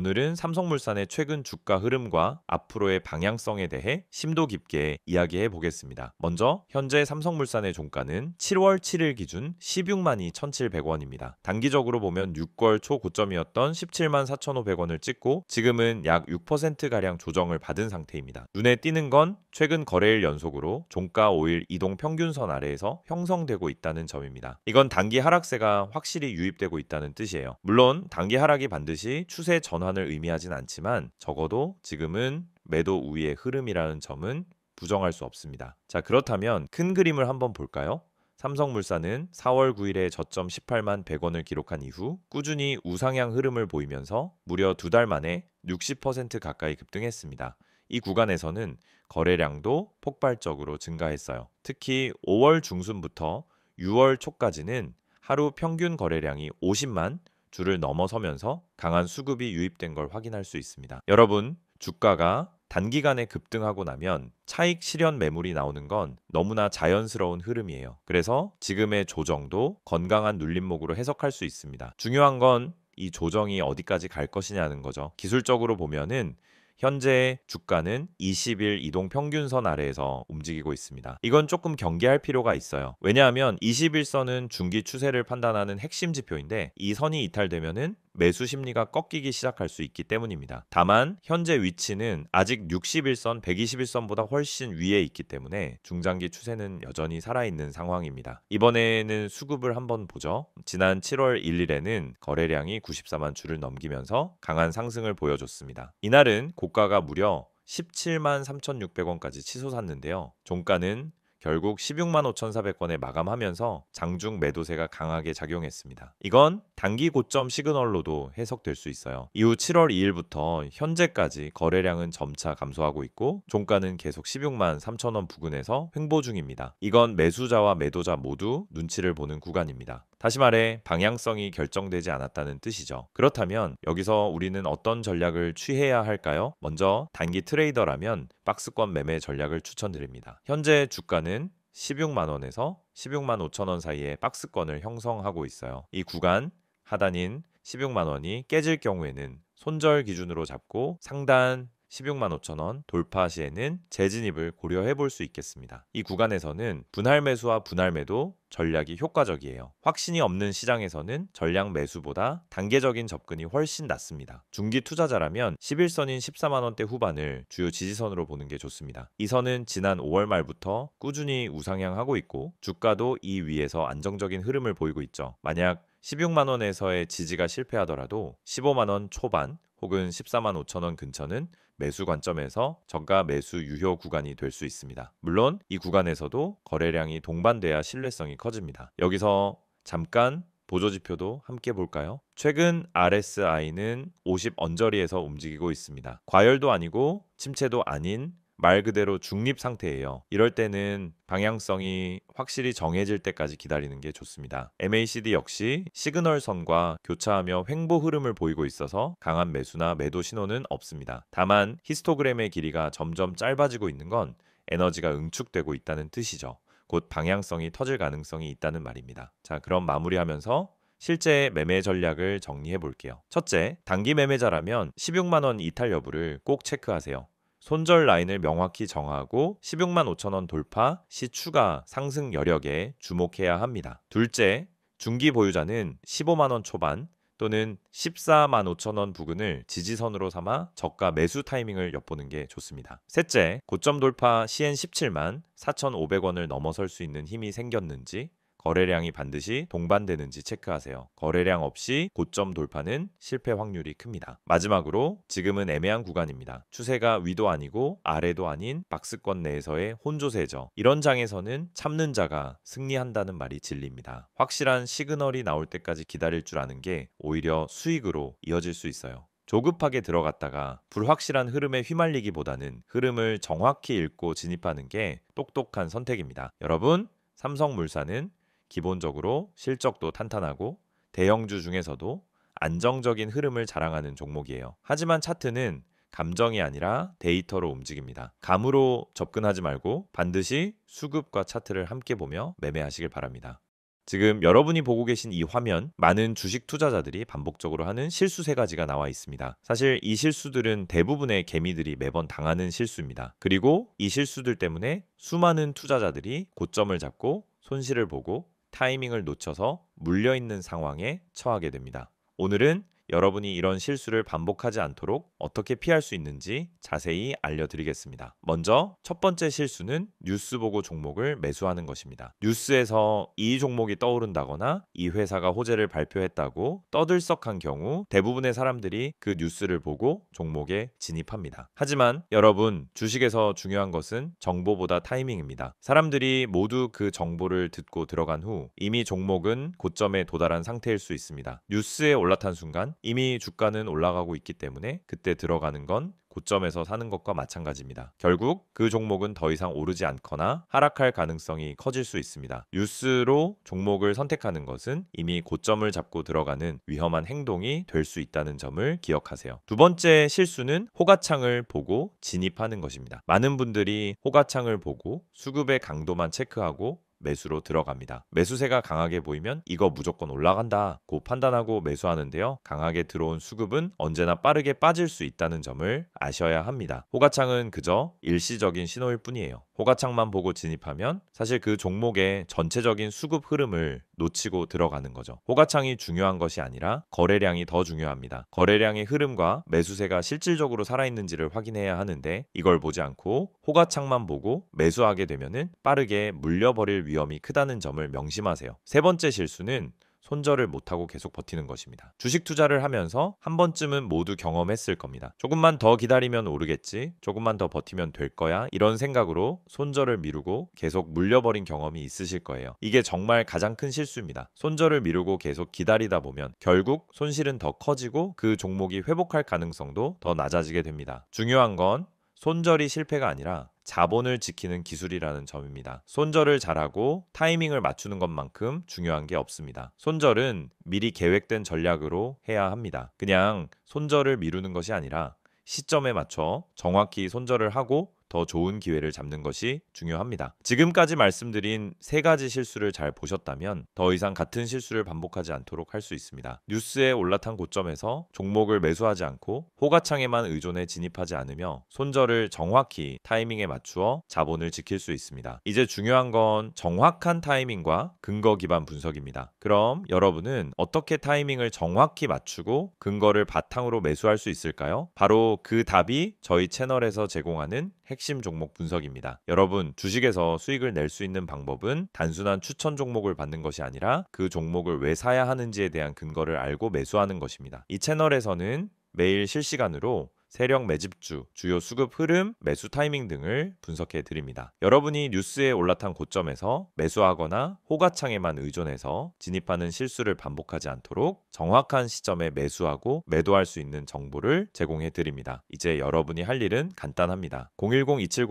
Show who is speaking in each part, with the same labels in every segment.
Speaker 1: 오늘은 삼성물산의 최근 주가 흐름과 앞으로의 방향성에 대해 심도 깊게 이야기해 보겠습니다. 먼저 현재 삼성물산의 종가는 7월 7일 기준 16만 2,700원입니다. 단기적으로 보면 6월 초 고점이었던 17만 4,500원을 찍고 지금은 약 6%가량 조정을 받은 상태입니다. 눈에 띄는 건 최근 거래일 연속으로 종가 5일 이동 평균선 아래에서 형성되고 있다는 점입니다. 이건 단기 하락세가 확실히 유입되고 있다는 뜻이에요. 물론 단기 하락이 반드시 추세 전환을 의미하진 않지만 적어도 지금은 매도 우위의 흐름이라는 점은 부정할 수 없습니다. 자, 그렇다면 큰 그림을 한번 볼까요? 삼성물산은 4월 9일에 저점 18만 100원을 기록한 이후 꾸준히 우상향 흐름을 보이면서 무려 2달 만에 60% 가까이 급등했습니다. 이 구간에서는 거래량도 폭발적으로 증가했어요. 특히 5월 중순부터 6월 초까지는 하루 평균 거래량이 50만 주를 넘어서면서 강한 수급이 유입된 걸 확인할 수 있습니다. 여러분, 주가가 단기간에 급등하고 나면 차익 실현 매물이 나오는 건 너무나 자연스러운 흐름이에요. 그래서 지금의 조정도 건강한 눌림목으로 해석할 수 있습니다. 중요한 건 이 조정이 어디까지 갈 것이냐는 거죠. 기술적으로 보면은 현재 주가는 20일 이동 평균선 아래에서 움직이고 있습니다. 이건 조금 경계할 필요가 있어요. 왜냐하면 21선은 중기 추세를 판단하는 핵심 지표인데 이 선이 이탈되면은 매수 심리가 꺾이기 시작할 수 있기 때문입니다. 다만 현재 위치는 아직 61선, 121선보다 훨씬 위에 있기 때문에 중장기 추세는 여전히 살아있는 상황입니다. 이번에는 수급을 한번 보죠. 지난 7월 1일에는 거래량이 94만 주를 넘기면서 강한 상승을 보여줬습니다. 이날은 고가가 무려 17만 3,600원까지 치솟았는데요. 종가는 결국 16만 5,400원에 마감하면서 장중 매도세가 강하게 작용했습니다. 이건 단기 고점 시그널로도 해석될 수 있어요. 이후 7월 2일부터 현재까지 거래량은 점차 감소하고 있고 종가는 계속 16만 3천원 부근에서 횡보 중입니다. 이건 매수자와 매도자 모두 눈치를 보는 구간입니다. 다시 말해 방향성이 결정되지 않았다는 뜻이죠. 그렇다면 여기서 우리는 어떤 전략을 취해야 할까요? 먼저 단기 트레이더라면 박스권 매매 전략을 추천드립니다. 현재 주가는 16만 원에서 16만 5천 원 사이에 박스권을 형성하고 있어요. 이 구간 하단인 16만 원이 깨질 경우에는 손절 기준으로 잡고 상단 16만 5천 원 돌파 시에는 재진입을 고려해 볼 수 있겠습니다. 이 구간에서는 분할 매수와 분할 매도 전략이 효과적이에요. 확신이 없는 시장에서는 전량 매수보다 단계적인 접근이 훨씬 낫습니다. 중기 투자자라면 11선인 14만 원대 후반을 주요 지지선으로 보는 게 좋습니다. 이 선은 지난 5월 말부터 꾸준히 우상향하고 있고 주가도 이 위에서 안정적인 흐름을 보이고 있죠. 만약 16만 원에서의 지지가 실패하더라도 15만 원 초반 혹은 14만 5천 원 근처는 매수 관점에서 저가 매수 유효 구간이 될 수 있습니다. 물론 이 구간에서도 거래량이 동반돼야 신뢰성이 커집니다. 여기서 잠깐 보조지표도 함께 볼까요? 최근 RSI는 50 언저리에서 움직이고 있습니다. 과열도 아니고 침체도 아닌 말 그대로 중립 상태예요. 이럴 때는 방향성이 확실히 정해질 때까지 기다리는 게 좋습니다. MACD 역시 시그널선과 교차하며 횡보 흐름을 보이고 있어서 강한 매수나 매도 신호는 없습니다. 다만 히스토그램의 길이가 점점 짧아지고 있는 건 에너지가 응축되고 있다는 뜻이죠. 곧 방향성이 터질 가능성이 있다는 말입니다. 자, 그럼 마무리하면서 실제 매매 전략을 정리해 볼게요. 첫째, 단기 매매자라면 16만 원 이탈 여부를 꼭 체크하세요. 손절 라인을 명확히 정하고 16만 5천 원 돌파 시 추가 상승 여력에 주목해야 합니다. 둘째, 중기 보유자는 15만 원 초반 또는 14만 5천 원 부근을 지지선으로 삼아 저가 매수 타이밍을 엿보는 게 좋습니다. 셋째, 고점 돌파 시엔 17만 4,500원을 넘어설 수 있는 힘이 생겼는지 거래량이 반드시 동반되는지 체크하세요. 거래량 없이 고점 돌파는 실패 확률이 큽니다. 마지막으로 지금은 애매한 구간입니다. 추세가 위도 아니고 아래도 아닌 박스권 내에서의 혼조세죠. 이런 장에서는 참는 자가 승리한다는 말이 진리입니다. 확실한 시그널이 나올 때까지 기다릴 줄 아는 게 오히려 수익으로 이어질 수 있어요. 조급하게 들어갔다가 불확실한 흐름에 휘말리기보다는 흐름을 정확히 읽고 진입하는 게 똑똑한 선택입니다. 여러분, 삼성물산은 기본적으로 실적도 탄탄하고 대형주 중에서도 안정적인 흐름을 자랑하는 종목이에요. 하지만 차트는 감정이 아니라 데이터로 움직입니다. 감으로 접근하지 말고 반드시 수급과 차트를 함께 보며 매매하시길 바랍니다. 지금 여러분이 보고 계신 이 화면, 많은 주식 투자자들이 반복적으로 하는 실수 3가지가 나와 있습니다. 사실 이 실수들은 대부분의 개미들이 매번 당하는 실수입니다. 그리고 이 실수들 때문에 수많은 투자자들이 고점을 잡고 손실을 보고 타이밍을 놓쳐서 물려있는 상황에 처하게 됩니다. 오늘은 여러분이 이런 실수를 반복하지 않도록 어떻게 피할 수 있는지 자세히 알려드리겠습니다. 먼저 첫 번째 실수는 뉴스 보고 종목을 매수하는 것입니다. 뉴스에서 이 종목이 떠오른다거나 이 회사가 호재를 발표했다고 떠들썩한 경우 대부분의 사람들이 그 뉴스를 보고 종목에 진입합니다. 하지만 여러분, 주식에서 중요한 것은 정보보다 타이밍입니다. 사람들이 모두 그 정보를 듣고 들어간 후 이미 종목은 고점에 도달한 상태일 수 있습니다. 뉴스에 올라탄 순간 이미 주가는 올라가고 있기 때문에 그때 들어가는 건 고점에서 사는 것과 마찬가지입니다. 결국 그 종목은 더 이상 오르지 않거나 하락할 가능성이 커질 수 있습니다. 뉴스로 종목을 선택하는 것은 이미 고점을 잡고 들어가는 위험한 행동이 될 수 있다는 점을 기억하세요. 두 번째 실수는 호가창을 보고 진입하는 것입니다. 많은 분들이 호가창을 보고 수급의 강도만 체크하고 매수로 들어갑니다. 매수세가 강하게 보이면 이거 무조건 올라간다고 판단하고 매수하는데요. 강하게 들어온 수급은 언제나 빠르게 빠질 수 있다는 점을 아셔야 합니다. 호가창은 그저 일시적인 신호일 뿐이에요. 호가창만 보고 진입하면 사실 그 종목의 전체적인 수급 흐름을 놓치고 들어가는 거죠. 호가창이 중요한 것이 아니라 거래량이 더 중요합니다. 거래량의 흐름과 매수세가 실질적으로 살아있는지를 확인해야 하는데 이걸 보지 않고 호가창만 보고 매수하게 되면은 빠르게 물려버릴 위험이 크다는 점을 명심하세요. 세 번째 실수는 손절을 못하고 계속 버티는 것입니다. 주식 투자를 하면서 한 번쯤은 모두 경험했을 겁니다. 조금만 더 기다리면 오르겠지, 조금만 더 버티면 될 거야, 이런 생각으로 손절을 미루고 계속 물려버린 경험이 있으실 거예요. 이게 정말 가장 큰 실수입니다. 손절을 미루고 계속 기다리다 보면 결국 손실은 더 커지고 그 종목이 회복할 가능성도 더 낮아지게 됩니다. 중요한 건 손절이 실패가 아니라 자본을 지키는 기술이라는 점입니다. 손절을 잘하고 타이밍을 맞추는 것만큼 중요한 게 없습니다. 손절은 미리 계획된 전략으로 해야 합니다. 그냥 손절을 미루는 것이 아니라 시점에 맞춰 정확히 손절을 하고 더 좋은 기회를 잡는 것이 중요합니다. 지금까지 말씀드린 3가지 실수를 잘 보셨다면 더 이상 같은 실수를 반복하지 않도록 할 수 있습니다. 뉴스에 올라탄 고점에서 종목을 매수하지 않고 호가창에만 의존해 진입하지 않으며 손절을 정확히 타이밍에 맞추어 자본을 지킬 수 있습니다. 이제 중요한 건 정확한 타이밍과 근거 기반 분석입니다. 그럼 여러분은 어떻게 타이밍을 정확히 맞추고 근거를 바탕으로 매수할 수 있을까요? 바로 그 답이 저희 채널에서 제공하는 핵심 종목 분석입니다. 여러분, 주식에서 수익을 낼 수 있는 방법은 단순한 추천 종목을 받는 것이 아니라 그 종목을 왜 사야 하는지에 대한 근거를 알고 매수하는 것입니다. 이 채널에서는 매일 실시간으로 세력 매집주, 주요 수급 흐름, 매수 타이밍 등을 분석해 드립니다. 여러분이 뉴스에 올라탄 고점에서 매수하거나 호가창에만 의존해서 진입하는 실수를 반복하지 않도록 정확한 시점에 매수하고 매도할 수 있는 정보를 제공해 드립니다. 이제 여러분이 할 일은 간단합니다.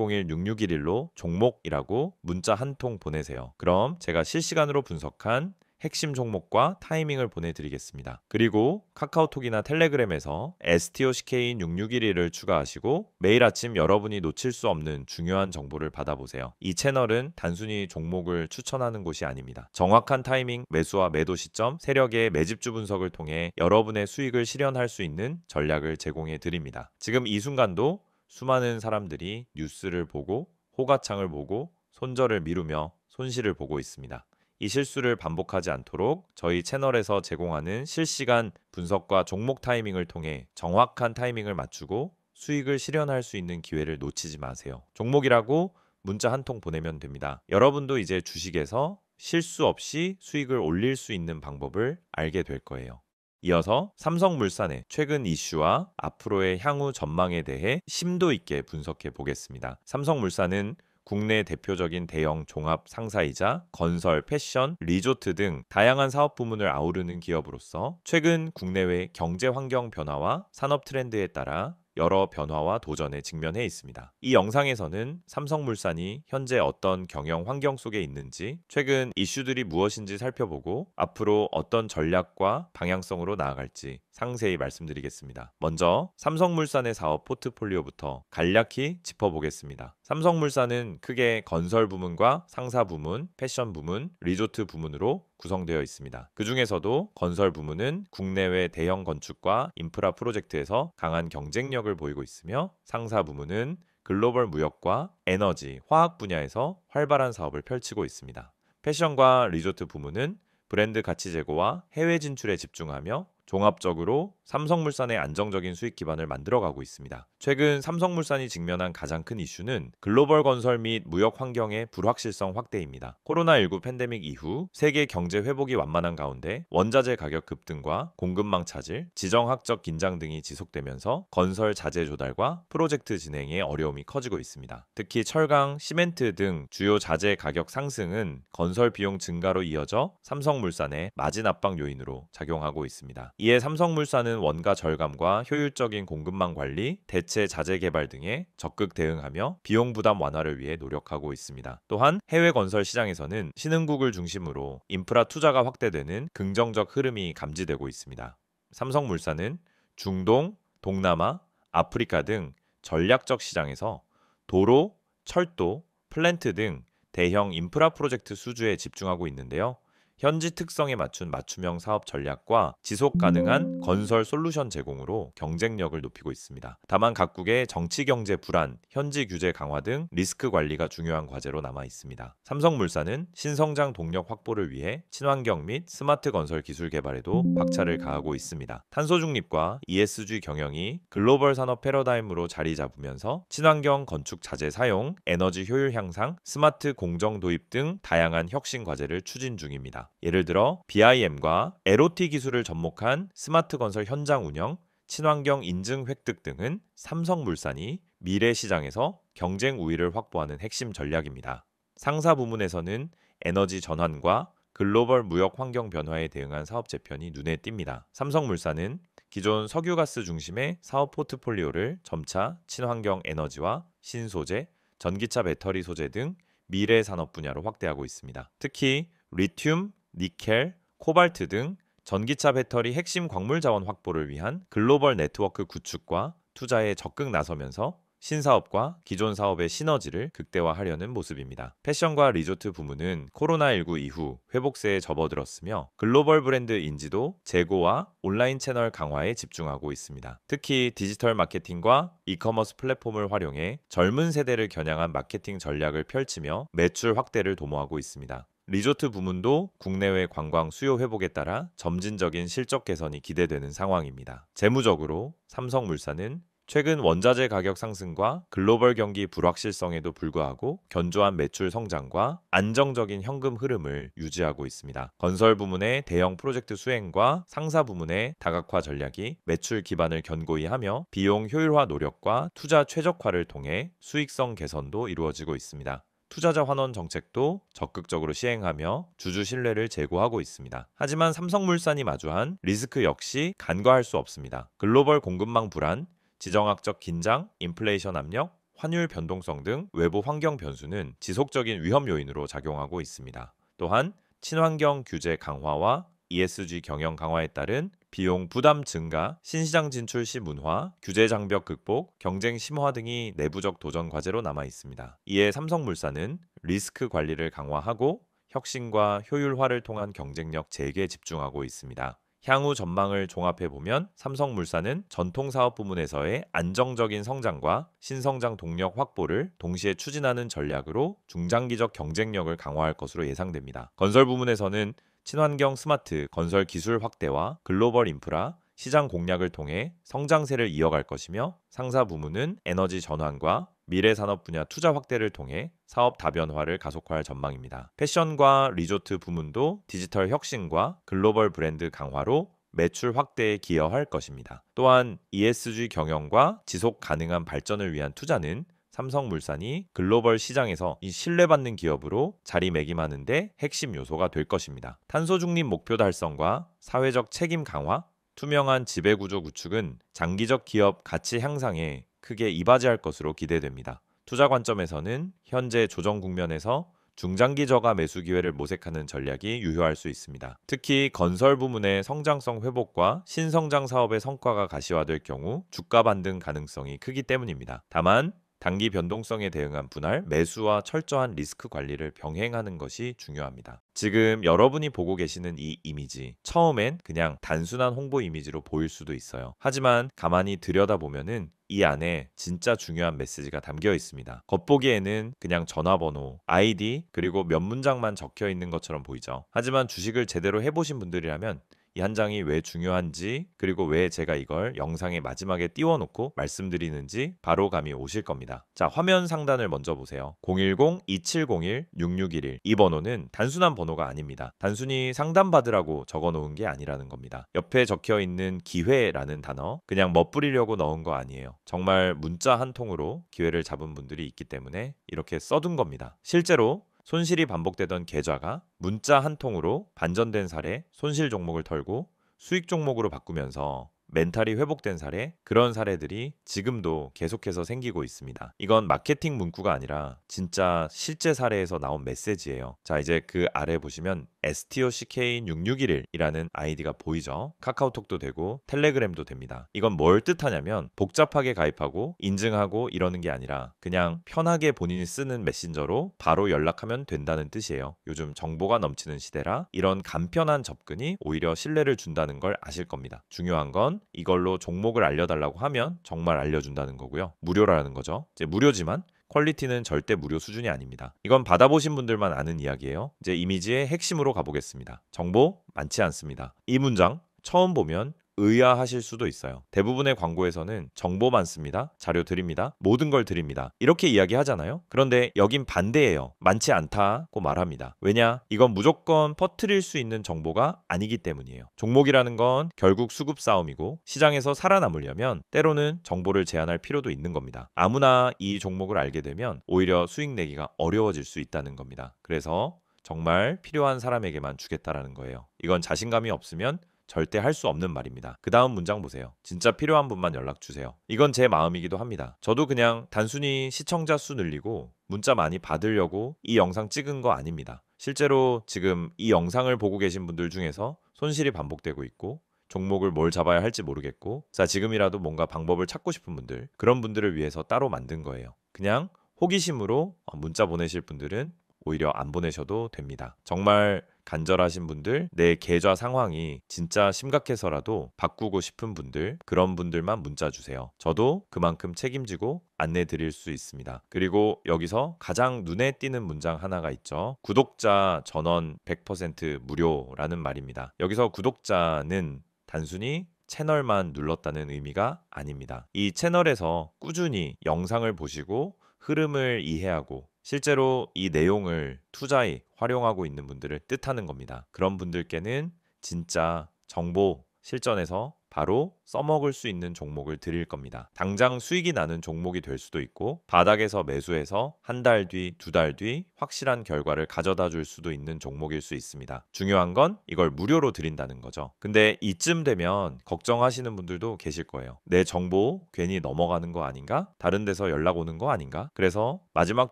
Speaker 1: 010-2701-6611로 종목이라고 문자 한 통 보내세요. 그럼 제가 실시간으로 분석한 핵심 종목과 타이밍을 보내드리겠습니다. 그리고 카카오톡이나 텔레그램에서 STOCK인 6611을 추가하시고 매일 아침 여러분이 놓칠 수 없는 중요한 정보를 받아보세요. 이 채널은 단순히 종목을 추천하는 곳이 아닙니다. 정확한 타이밍, 매수와 매도 시점, 세력의 매집주 분석을 통해 여러분의 수익을 실현할 수 있는 전략을 제공해 드립니다. 지금 이 순간도 수많은 사람들이 뉴스를 보고 호가창을 보고 손절을 미루며 손실을 보고 있습니다. 이 실수를 반복하지 않도록 저희 채널에서 제공하는 실시간 분석과 종목 타이밍을 통해 정확한 타이밍을 맞추고 수익을 실현할 수 있는 기회를 놓치지 마세요. 종목이라고 문자 한 통 보내면 됩니다. 여러분도 이제 주식에서 실수 없이 수익을 올릴 수 있는 방법을 알게 될 거예요. 이어서 삼성물산의 최근 이슈와 앞으로의 향후 전망에 대해 심도 있게 분석해 보겠습니다. 삼성물산은 국내 대표적인 대형 종합 상사이자 건설, 패션, 리조트 등 다양한 사업 부문을 아우르는 기업으로서 최근 국내외 경제 환경 변화와 산업 트렌드에 따라 여러 변화와 도전에 직면해 있습니다. 이 영상에서는 삼성물산이 현재 어떤 경영 환경 속에 있는지, 최근 이슈들이 무엇인지 살펴보고 앞으로 어떤 전략과 방향성으로 나아갈지 상세히 말씀드리겠습니다. 먼저 삼성물산의 사업 포트폴리오부터 간략히 짚어보겠습니다. 삼성물산은 크게 건설 부문과 상사 부문, 패션 부문, 리조트 부문으로 구성되어 있습니다. 그 중에서도 건설 부문은 국내외 대형 건축과 인프라 프로젝트에서 강한 경쟁력을 보이고 있으며 상사 부문은 글로벌 무역과 에너지, 화학 분야에서 활발한 사업을 펼치고 있습니다. 패션과 리조트 부문은 브랜드 가치 제고와 해외 진출에 집중하며 종합적으로 삼성물산의 안정적인 수익 기반을 만들어가고 있습니다. 최근 삼성물산이 직면한 가장 큰 이슈는 글로벌 건설 및 무역 환경의 불확실성 확대입니다. 코로나19 팬데믹 이후 세계 경제 회복이 완만한 가운데 원자재 가격 급등과 공급망 차질, 지정학적 긴장 등이 지속되면서 건설 자재 조달과 프로젝트 진행에 어려움이 커지고 있습니다. 특히 철강, 시멘트 등 주요 자재 가격 상승은 건설 비용 증가로 이어져 삼성물산의 마진 압박 요인으로 작용하고 있습니다. 이에 삼성물산은 원가 절감과 효율적인 공급망 관리, 대체 자재 개발 등에 적극 대응하며 비용 부담 완화를 위해 노력하고 있습니다. 또한 해외 건설 시장에서는 신흥국을 중심으로 인프라 투자가 확대되는 긍정적 흐름이 감지되고 있습니다. 삼성물산은 중동, 동남아, 아프리카 등 전략적 시장에서 도로, 철도, 플랜트 등 대형 인프라 프로젝트 수주에 집중하고 있는데요. 현지 특성에 맞춘 맞춤형 사업 전략과 지속 가능한 건설 솔루션 제공으로 경쟁력을 높이고 있습니다. 다만 각국의 정치 경제 불안, 현지 규제 강화 등 리스크 관리가 중요한 과제로 남아 있습니다. 삼성물산은 신성장 동력 확보를 위해 친환경 및 스마트 건설 기술 개발에도 박차를 가하고 있습니다. 탄소 중립과 ESG 경영이 글로벌 산업 패러다임으로 자리 잡으면서 친환경 건축 자재 사용, 에너지 효율 향상, 스마트 공정 도입 등 다양한 혁신 과제를 추진 중입니다. 예를 들어 BIM과 LOT 기술을 접목한 스마트 건설 현장 운영, 친환경 인증 획득 등은 삼성물산이 미래 시장에서 경쟁 우위를 확보하는 핵심 전략입니다. 상사 부문에서는 에너지 전환과 글로벌 무역 환경 변화에 대응한 사업 재편이 눈에 띕니다. 삼성물산은 기존 석유가스 중심의 사업 포트폴리오를 점차 친환경 에너지와 신소재, 전기차 배터리 소재 등 미래 산업 분야로 확대하고 있습니다. 특히 리튬, 니켈, 코발트 등 전기차 배터리 핵심 광물 자원 확보를 위한 글로벌 네트워크 구축과 투자에 적극 나서면서 신사업과 기존 사업의 시너지를 극대화하려는 모습입니다. 패션과 리조트 부문은 코로나19 이후 회복세에 접어들었으며 글로벌 브랜드 인지도, 재고와 온라인 채널 강화에 집중하고 있습니다. 특히 디지털 마케팅과 이커머스 플랫폼을 활용해 젊은 세대를 겨냥한 마케팅 전략을 펼치며 매출 확대를 도모하고 있습니다. 리조트 부문도 국내외 관광 수요 회복에 따라 점진적인 실적 개선이 기대되는 상황입니다. 재무적으로 삼성물산은 최근 원자재 가격 상승과 글로벌 경기 불확실성에도 불구하고 견조한 매출 성장과 안정적인 현금 흐름을 유지하고 있습니다. 건설 부문의 대형 프로젝트 수행과 상사 부문의 다각화 전략이 매출 기반을 견고히 하며 비용 효율화 노력과 투자 최적화를 통해 수익성 개선도 이루어지고 있습니다. 투자자 환원 정책도 적극적으로 시행하며 주주 신뢰를 제고하고 있습니다. 하지만 삼성물산이 마주한 리스크 역시 간과할 수 없습니다. 글로벌 공급망 불안, 지정학적 긴장, 인플레이션 압력, 환율 변동성 등 외부 환경 변수는 지속적인 위험 요인으로 작용하고 있습니다. 또한 친환경 규제 강화와 ESG 경영 강화에 따른 비용 부담 증가, 신시장 진출 시 문화, 규제 장벽 극복, 경쟁 심화 등이 내부적 도전 과제로 남아 있습니다. 이에 삼성물산은 리스크 관리를 강화하고 혁신과 효율화를 통한 경쟁력 재개에 집중하고 있습니다. 향후 전망을 종합해보면 삼성물산은 전통사업 부문에서의 안정적인 성장과 신성장 동력 확보를 동시에 추진하는 전략으로 중장기적 경쟁력을 강화할 것으로 예상됩니다. 건설 부문에서는 친환경 스마트 건설 기술 확대와 글로벌 인프라, 시장 공략을 통해 성장세를 이어갈 것이며 상사 부문은 에너지 전환과 미래 산업 분야 투자 확대를 통해 사업 다변화를 가속화할 전망입니다. 패션과 리조트 부문도 디지털 혁신과 글로벌 브랜드 강화로 매출 확대에 기여할 것입니다. 또한 ESG 경영과 지속 가능한 발전을 위한 투자는 삼성물산이 글로벌 시장에서 이 신뢰받는 기업으로 자리매김하는 데 핵심 요소가 될 것입니다. 탄소 중립 목표 달성과 사회적 책임 강화, 투명한 지배구조 구축은 장기적 기업 가치 향상에 크게 이바지할 것으로 기대됩니다. 투자 관점에서는 현재 조정 국면에서 중장기 저가 매수 기회를 모색하는 전략이 유효할 수 있습니다. 특히 건설 부문의 성장성 회복과 신성장 사업의 성과가 가시화될 경우 주가 반등 가능성이 크기 때문입니다. 다만 단기 변동성에 대응한 분할, 매수와 철저한 리스크 관리를 병행하는 것이 중요합니다. 지금 여러분이 보고 계시는 이 이미지, 처음엔 그냥 단순한 홍보 이미지로 보일 수도 있어요. 하지만 가만히 들여다보면은 이 안에 진짜 중요한 메시지가 담겨 있습니다. 겉보기에는 그냥 전화번호, 아이디, 그리고 몇 문장만 적혀 있는 것처럼 보이죠. 하지만 주식을 제대로 해보신 분들이라면 이 한 장이 왜 중요한지, 그리고 왜 제가 이걸 영상의 마지막에 띄워놓고 말씀드리는지 바로 감이 오실 겁니다. 자, 화면 상단을 먼저 보세요. 010-2701-6611. 이 번호는 단순한 번호가 아닙니다. 단순히 상담받으라고 적어놓은 게 아니라는 겁니다. 옆에 적혀 있는 기회라는 단어, 그냥 멋부리려고 넣은 거 아니에요. 정말 문자 한 통으로 기회를 잡은 분들이 있기 때문에 이렇게 써둔 겁니다. 실제로 손실이 반복되던 계좌가 문자 한 통으로 반전된 사례, 손실 종목을 털고 수익 종목으로 바꾸면서 멘탈이 회복된 사례, 그런 사례들이 지금도 계속해서 생기고 있습니다. 이건 마케팅 문구가 아니라 진짜 실제 사례에서 나온 메시지예요. 자, 이제 그 아래 보시면 STOCK6611이라는 아이디가 보이죠? 카카오톡도 되고 텔레그램도 됩니다. 이건 뭘 뜻하냐면 복잡하게 가입하고 인증하고 이러는 게 아니라 그냥 편하게 본인이 쓰는 메신저로 바로 연락하면 된다는 뜻이에요. 요즘 정보가 넘치는 시대라 이런 간편한 접근이 오히려 신뢰를 준다는 걸 아실 겁니다. 중요한 건 이걸로 종목을 알려달라고 하면 정말 알려준다는 거고요. 무료라는 거죠. 이제 무료지만 퀄리티는 절대 무료 수준이 아닙니다. 이건 받아보신 분들만 아는 이야기예요. 이제 이미지의 핵심으로 가보겠습니다. 정보 많지 않습니다. 이 문장 처음 보면 의아하실 수도 있어요. 대부분의 광고에서는 정보 많습니다. 자료 드립니다. 모든 걸 드립니다. 이렇게 이야기하잖아요. 그런데 여긴 반대예요. 많지 않다고 말합니다. 왜냐? 이건 무조건 퍼뜨릴 수 있는 정보가 아니기 때문이에요. 종목이라는 건 결국 수급 싸움이고 시장에서 살아남으려면 때로는 정보를 제한할 필요도 있는 겁니다. 아무나 이 종목을 알게 되면 오히려 수익 내기가 어려워질 수 있다는 겁니다. 그래서 정말 필요한 사람에게만 주겠다라는 거예요. 이건 자신감이 없으면 절대 할 수 없는 말입니다. 그 다음 문장 보세요. 진짜 필요한 분만 연락 주세요. 이건 제 마음이기도 합니다. 저도 그냥 단순히 시청자 수 늘리고 문자 많이 받으려고 이 영상 찍은 거 아닙니다. 실제로 지금 이 영상을 보고 계신 분들 중에서 손실이 반복되고 있고 종목을 뭘 잡아야 할지 모르겠고 자, 지금이라도 뭔가 방법을 찾고 싶은 분들, 그런 분들을 위해서 따로 만든 거예요. 그냥 호기심으로 문자 보내실 분들은 오히려 안 보내셔도 됩니다. 정말 간절하신 분들, 내 계좌 상황이 진짜 심각해서라도 바꾸고 싶은 분들, 그런 분들만 문자 주세요. 저도 그만큼 책임지고 안내 드릴 수 있습니다. 그리고 여기서 가장 눈에 띄는 문장 하나가 있죠. 구독자 전원 100% 무료라는 말입니다. 여기서 구독자는 단순히 채널만 눌렀다는 의미가 아닙니다. 이 채널에서 꾸준히 영상을 보시고 흐름을 이해하고 실제로 이 내용을 투자에 활용하고 있는 분들을 뜻하는 겁니다. 그런 분들께는 진짜 정보 실전에서 바로 써먹을 수 있는 종목을 드릴 겁니다. 당장 수익이 나는 종목이 될 수도 있고 바닥에서 매수해서 한 달 뒤, 두 달 뒤 확실한 결과를 가져다 줄 수도 있는 종목일 수 있습니다. 중요한 건 이걸 무료로 드린다는 거죠. 근데 이쯤 되면 걱정하시는 분들도 계실 거예요. 내 정보 괜히 넘어가는 거 아닌가? 다른 데서 연락 오는 거 아닌가? 그래서 마지막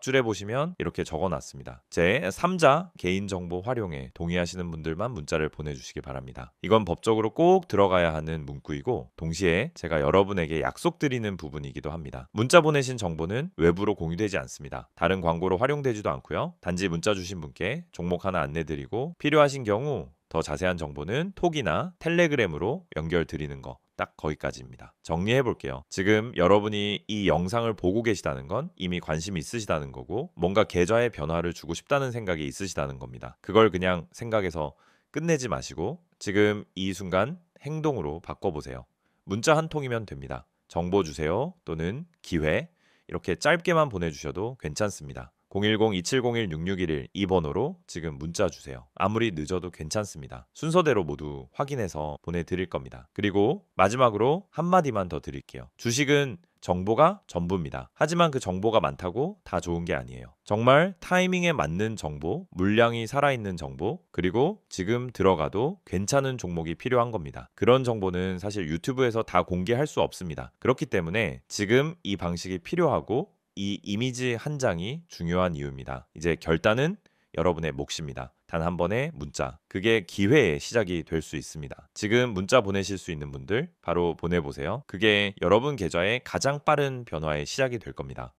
Speaker 1: 줄에 보시면 이렇게 적어놨습니다. 제 3자 개인정보 활용에 동의하시는 분들만 문자를 보내주시기 바랍니다. 이건 법적으로 꼭 들어가야 하는 문구이고 동시에 제가 여러분에게 약속드리는 부분이기도 합니다. 문자 보내신 정보는 외부로 공유되지 않습니다. 다른 광고로 활용되지도 않고요. 단지 문자 주신 분께 종목 하나 안내드리고 필요하신 경우 더 자세한 정보는 톡이나 텔레그램으로 연결드리는 거 딱 거기까지입니다. 정리해 볼게요. 지금 여러분이 이 영상을 보고 계시다는 건 이미 관심이 있으시다는 거고 뭔가 계좌에 변화를 주고 싶다는 생각이 있으시다는 겁니다. 그걸 그냥 생각해서 끝내지 마시고 지금 이 순간 행동으로 바꿔보세요. 문자 한 통이면 됩니다. 정보 주세요 또는 기회 이렇게 짧게만 보내주셔도 괜찮습니다. 010-2701-6611 이 번호로 지금 문자 주세요. 아무리 늦어도 괜찮습니다. 순서대로 모두 확인해서 보내드릴 겁니다. 그리고 마지막으로 한마디만 더 드릴게요. 주식은 정보가 전부입니다. 하지만 그 정보가 많다고 다 좋은 게 아니에요. 정말 타이밍에 맞는 정보, 물량이 살아있는 정보, 그리고 지금 들어가도 괜찮은 종목이 필요한 겁니다. 그런 정보는 사실 유튜브에서 다 공개할 수 없습니다. 그렇기 때문에 지금 이 방식이 필요하고 이 이미지 한 장이 중요한 이유입니다. 이제 결단은 여러분의 몫입니다. 단 한 번의 문자. 그게 기회의 시작이 될 수 있습니다. 지금 문자 보내실 수 있는 분들 바로 보내보세요. 그게 여러분 계좌의 가장 빠른 변화의 시작이 될 겁니다.